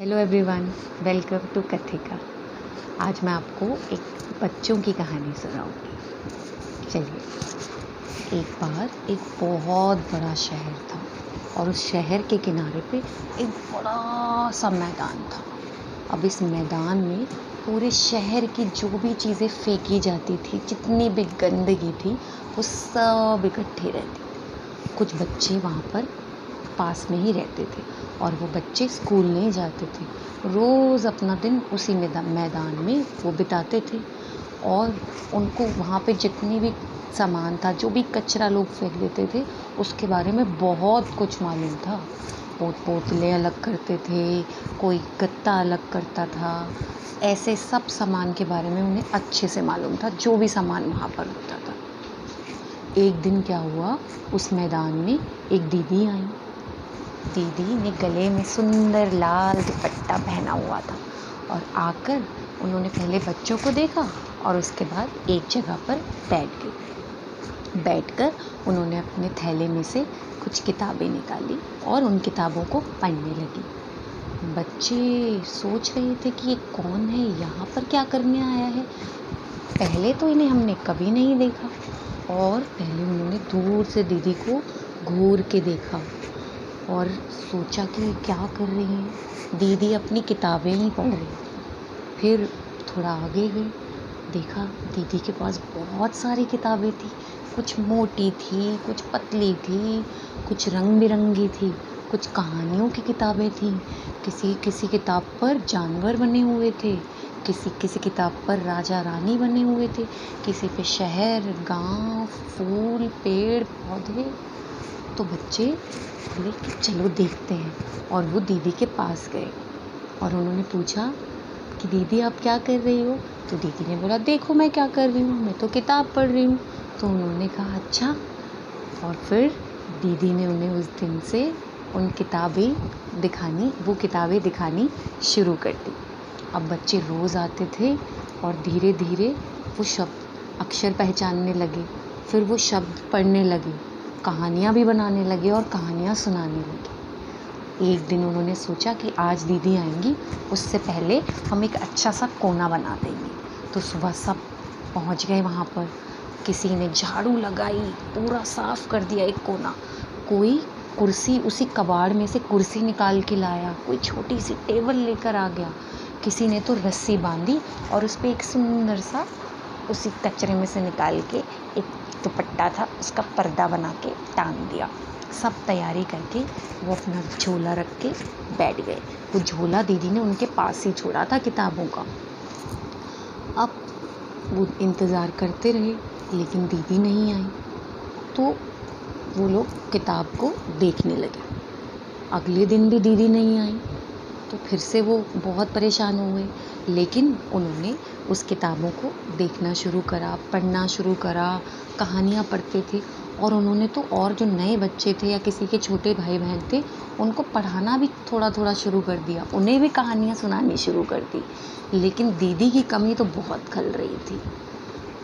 Hello everyone, welcome to Kathika. आज मैं आपको एक बच्चों की कहानी सुनाऊंगी। चलिए। एक बार एक बहुत बड़ा शहर था और उस शहर के किनारे पे एक बड़ा सा मैदान था। अब इस मैदान में पूरे शहर की जो भी चीज़ें फेंकी जाती थी, जितनी भी गंदगी थी, वो सब इकट्ठी रहती थी। कुछ बच्चे वहाँ पर पास में ही रहते थे और वो बच्चे स्कूल नहीं जाते थे। रोज़ अपना दिन उसी मैदान में वो बिताते थे और उनको वहाँ पे जितनी भी सामान था, जो भी कचरा लोग फेंक देते थे, उसके बारे में बहुत कुछ मालूम था। बोतलें अलग करते थे, कोई गत्ता अलग करता था। ऐसे सब सामान के बारे में उन्हें अच्छे से मालूम था, जो भी सामान वहाँ पर होता था। एक दिन क्या हुआ, उस मैदान में एक दीदी आई। दीदी ने गले में सुंदर लाल दुपट्टा पहना हुआ था और आकर उन्होंने पहले बच्चों को देखा और उसके बाद एक जगह पर बैठ गई। बैठकर उन्होंने अपने थैले में से कुछ किताबें निकाली और उन किताबों को पढ़ने लगी। बच्चे सोच रहे थे कि ये कौन है, यहाँ पर क्या करने आया है। पहले तो इन्हें हमने कभी नहीं देखा और पहले उन्होंने दूर से दीदी को घूर के देखा और सोचा कि क्या कर रही हैं। दीदी अपनी किताबें ही पढ़ रही थी। फिर थोड़ा आगे गई, देखा दीदी के पास बहुत सारी किताबें थी। कुछ मोटी थी, कुछ पतली थी, कुछ रंग बिरंगी थी, कुछ कहानियों की किताबें थी। किसी किताब पर जानवर बने हुए थे, किसी किताब पर राजा रानी बने हुए थे, किसी पे शहर, गांव, फूल, पेड़, पौधे। तो बच्चे बोले कि चलो देखते हैं और वो दीदी के पास गए और उन्होंने पूछा कि दीदी आप क्या कर रही हो। तो दीदी ने बोला देखो मैं क्या कर रही हूँ, मैं तो किताब पढ़ रही हूँ। तो उन्होंने कहा अच्छा। और फिर दीदी ने उन्हें उस दिन से वो किताबें दिखानी शुरू कर दी। अब बच्चे रोज़ आते थे और धीरे धीरे वो शब्द अक्षर पहचानने लगे, फिर वो शब्द पढ़ने लगे, कहानियाँ भी बनाने लगे और कहानियाँ सुनाने लगे। एक दिन उन्होंने सोचा कि आज दीदी आएंगी, उससे पहले हम एक अच्छा सा कोना बना देंगे। तो सुबह सब पहुंच गए वहाँ पर। किसी ने झाड़ू लगाई, पूरा साफ कर दिया एक कोना। कोई कुर्सी, उसी कबाड़ में से कुर्सी निकाल के लाया, कोई छोटी सी टेबल लेकर आ गया। किसी ने तो रस्सी बांधी और उस पर एक सुंदर सा उसी कचरे में से निकाल के एक दुपट्टा था, उसका पर्दा बना के टांग दिया। सब तैयारी करके वो अपना झोला रख के बैठ गए। वो झोला दीदी ने उनके पास ही छोड़ा था किताबों का। अब वो इंतज़ार करते रहे लेकिन दीदी नहीं आई। तो वो लोग किताब को देखने लगे। अगले दिन भी दीदी नहीं आई तो फिर से वो बहुत परेशान हो गए, लेकिन उन्होंने उस किताबों को देखना शुरू करा, पढ़ना शुरू करा, कहानियाँ पढ़ते थे। और उन्होंने तो और जो नए बच्चे थे या किसी के छोटे भाई बहन थे, उनको पढ़ाना भी थोड़ा थोड़ा शुरू कर दिया, उन्हें भी कहानियाँ सुनानी शुरू कर दी। लेकिन दीदी की कमी तो बहुत खल रही थी।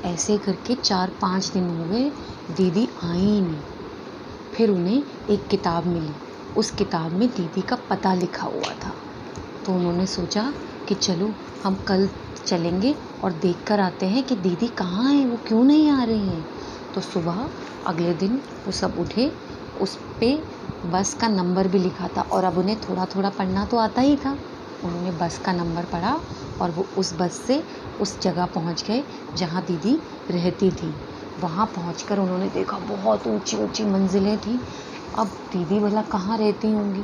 ऐसे करके 4-5 दिन हो गए, दीदी आई ही नहीं। फिर उन्हें एक किताब मिली, उस किताब में दीदी का पता लिखा हुआ था। तो उन्होंने सोचा कि चलो हम कल चलेंगे और देख कर आते हैं कि दीदी कहाँ है, वो क्यों नहीं आ रही हैं। तो सुबह अगले दिन वो सब उठे, उस पे बस का नंबर भी लिखा था और अब उन्हें थोड़ा थोड़ा पढ़ना तो आता ही था। उन्होंने बस का नंबर पढ़ा और वो उस बस से उस जगह पहुंच गए जहां दीदी रहती थी। वहां पहुंचकर उन्होंने देखा बहुत ऊंची ऊंची मंजिलें थी। अब दीदी भला कहाँ रहती होंगी।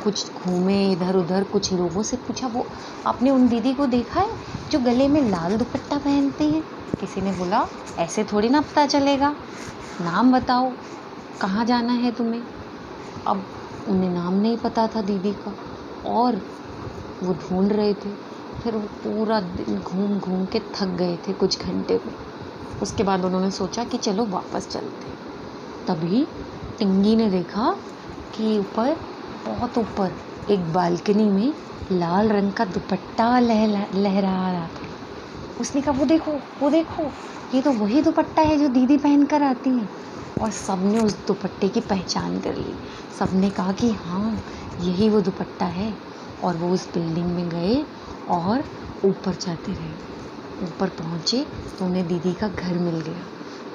कुछ घूमे इधर उधर, कुछ लोगों से पूछा, वो आपने उन दीदी को देखा है जो गले में लाल दुपट्टा पहनती हैं। किसी ने बोला ऐसे थोड़ी ना पता चलेगा, नाम बताओ, कहाँ जाना है तुम्हें। अब उन्हें नाम नहीं पता था दीदी का और वो ढूंढ रहे थे। फिर वो पूरा दिन घूम घूम के थक गए थे कुछ घंटे में। उसके बाद उन्होंने सोचा कि चलो वापस चलते। तभी टिंगी ने देखा कि बहुत ऊपर एक बालकनी में लाल रंग का दुपट्टा लहरा रहा था। उसने कहा वो देखो, ये तो वही दुपट्टा है जो दीदी पहन कर आती हैं। और सबने उस दुपट्टे की पहचान कर ली। सबने कहा कि हाँ, यही वो दुपट्टा है। और वो उस बिल्डिंग में गए और ऊपर जाते रहे। ऊपर पहुँचे तो उन्हें दीदी का घर मिल गया।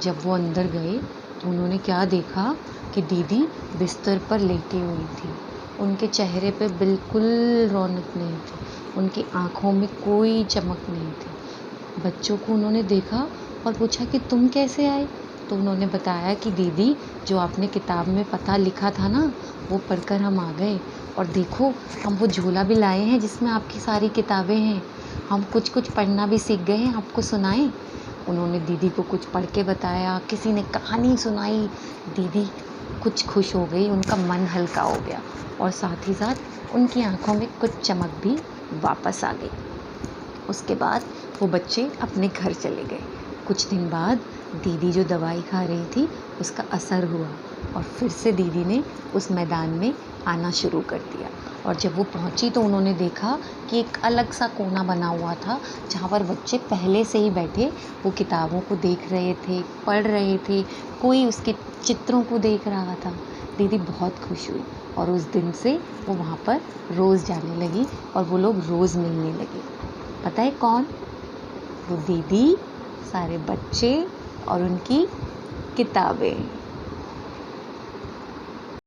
जब वो अंदर गए तो उन्होंने क्या देखा कि दीदी बिस्तर पर लेटी हुई थी। उनके चेहरे पे बिल्कुल रौनक नहीं थी, उनकी आँखों में कोई चमक नहीं थी। बच्चों को उन्होंने देखा और पूछा कि तुम कैसे आए? तो उन्होंने बताया कि दीदी, जो आपने किताब में पता लिखा था ना, वो पढ़कर हम आ गए। और देखो, हम वो झोला भी लाए हैं जिसमें आपकी सारी किताबें हैं। हम कुछ कुछ पढ़ना भी सीख गए हैं, आपको सुनाएं? उन्होंने दीदी को कुछ पढ़ के बताया, किसी ने कहानी सुनाई। दीदी कुछ खुश हो गई, उनका मन हल्का हो गया और साथ ही साथ उनकी आँखों में कुछ चमक भी वापस आ गई। उसके बाद वो बच्चे अपने घर चले गए। कुछ दिन बाद दीदी जो दवाई खा रही थी उसका असर हुआ और फिर से दीदी ने उस मैदान में आना शुरू कर दिया। और जब वो पहुंची तो उन्होंने देखा कि एक अलग सा कोना बना हुआ था जहाँ पर बच्चे पहले से ही बैठे वो किताबों को देख रहे थे, पढ़ रहे थे, कोई उसके चित्रों को देख रहा था। दीदी बहुत खुश हुई और उस दिन से वो वहाँ पर रोज़ जाने लगी और वो लोग रोज़ मिलने लगे। पता है कौन? वो दीदी, सारे बच्चे और उनकी किताबें।